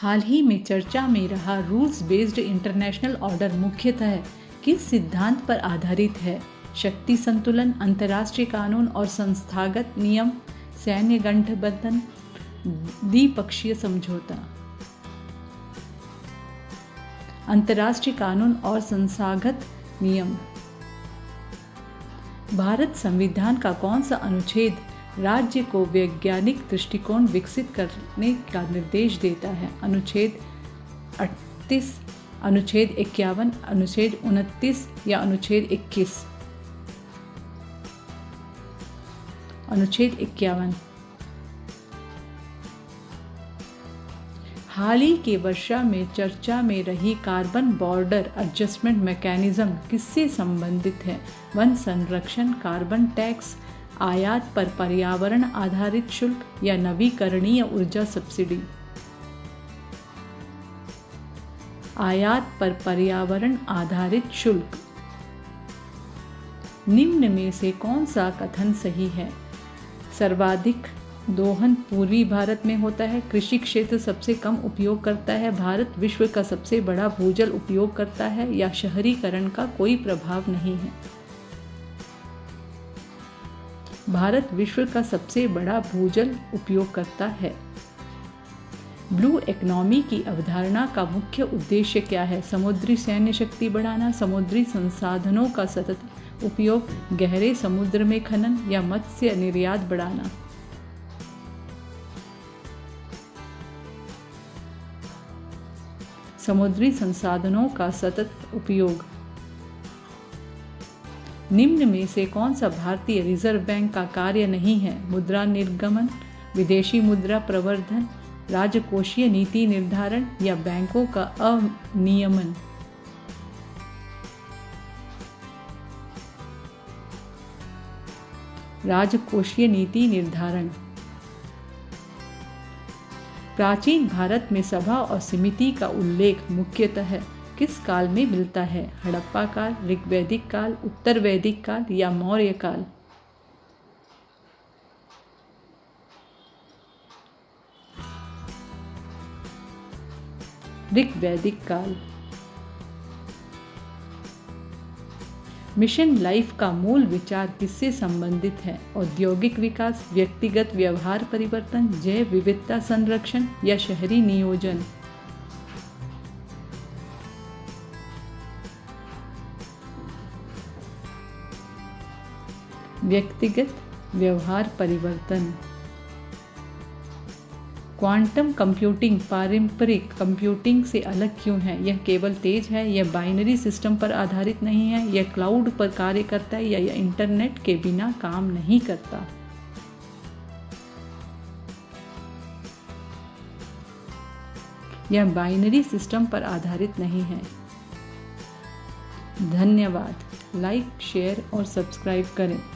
हाल ही में चर्चा में रहा रूल्स बेस्ड इंटरनेशनल ऑर्डर मुख्यतः किस सिद्धांत पर आधारित है? शक्ति संतुलन, अंतर्राष्ट्रीय कानून और संस्थागत नियम, सैन्य गठबंधन, द्विपक्षीय समझौता। अंतर्राष्ट्रीय कानून और संस्थागत नियम। भारत संविधान का कौन सा अनुच्छेद राज्य को वैज्ञानिक दृष्टिकोण विकसित करने का निर्देश देता है? अनुच्छेद 38, अनुच्छेद 51, अनुच्छेद 29 या अनुच्छेद 21? अनुच्छेद 51। हाल ही के वर्षा में चर्चा में रही कार्बन बॉर्डर एडजस्टमेंट मैकेनिज्म किससे संबंधित है? वन संरक्षण, कार्बन टैक्स, आयात पर पर्यावरण आधारित शुल्क या नवीकरणीय ऊर्जा सब्सिडी? आयात पर पर्यावरण आधारित शुल्क। निम्न में से कौन सा कथन सही है? सर्वाधिक दोहन पूर्वी भारत में होता है, कृषि क्षेत्र सबसे कम उपयोग करता है, भारत विश्व का सबसे बड़ा भूजल उपयोग करता है, या शहरीकरण का कोई प्रभाव नहीं है? भारत विश्व का सबसे बड़ा भूजल उपयोग करता है। ब्लू इकोनॉमी की अवधारणा का मुख्य उद्देश्य क्या है? समुद्री सैन्य शक्ति बढ़ाना, समुद्री संसाधनों का सतत उपयोग, गहरे समुद्र में खनन या मत्स्य निर्यात बढ़ाना? समुद्री संसाधनों का सतत उपयोग। निम्न में से कौन सा भारतीय रिजर्व बैंक का कार्य नहीं है? मुद्रा निर्गमन, विदेशी मुद्रा प्रवर्धन, राजकोषीय नीति निर्धारण या बैंकों का अनियमन? राजकोषीय नीति निर्धारण। प्राचीन भारत में सभा और समिति का उल्लेख मुख्यतः किस काल में मिलता है? हड़प्पा काल, ऋग्वैदिक काल, उत्तर वैदिक काल या मौर्य काल? ऋग्वैदिक काल। मिशन लाइफ का मूल विचार किससे संबंधित है? औद्योगिक विकास, व्यक्तिगत व्यवहार परिवर्तन, जैव विविधता संरक्षण या शहरी नियोजन? व्यक्तिगत व्यवहार परिवर्तन। क्वांटम कंप्यूटिंग पारंपरिक कंप्यूटिंग से अलग क्यों है? यह केवल तेज है, यह बाइनरी सिस्टम पर आधारित नहीं है, यह क्लाउड पर कार्य करता है, या यह इंटरनेट के बिना काम नहीं करता? यह बाइनरी सिस्टम पर आधारित नहीं है। धन्यवाद। लाइक, शेयर और सब्सक्राइब करें।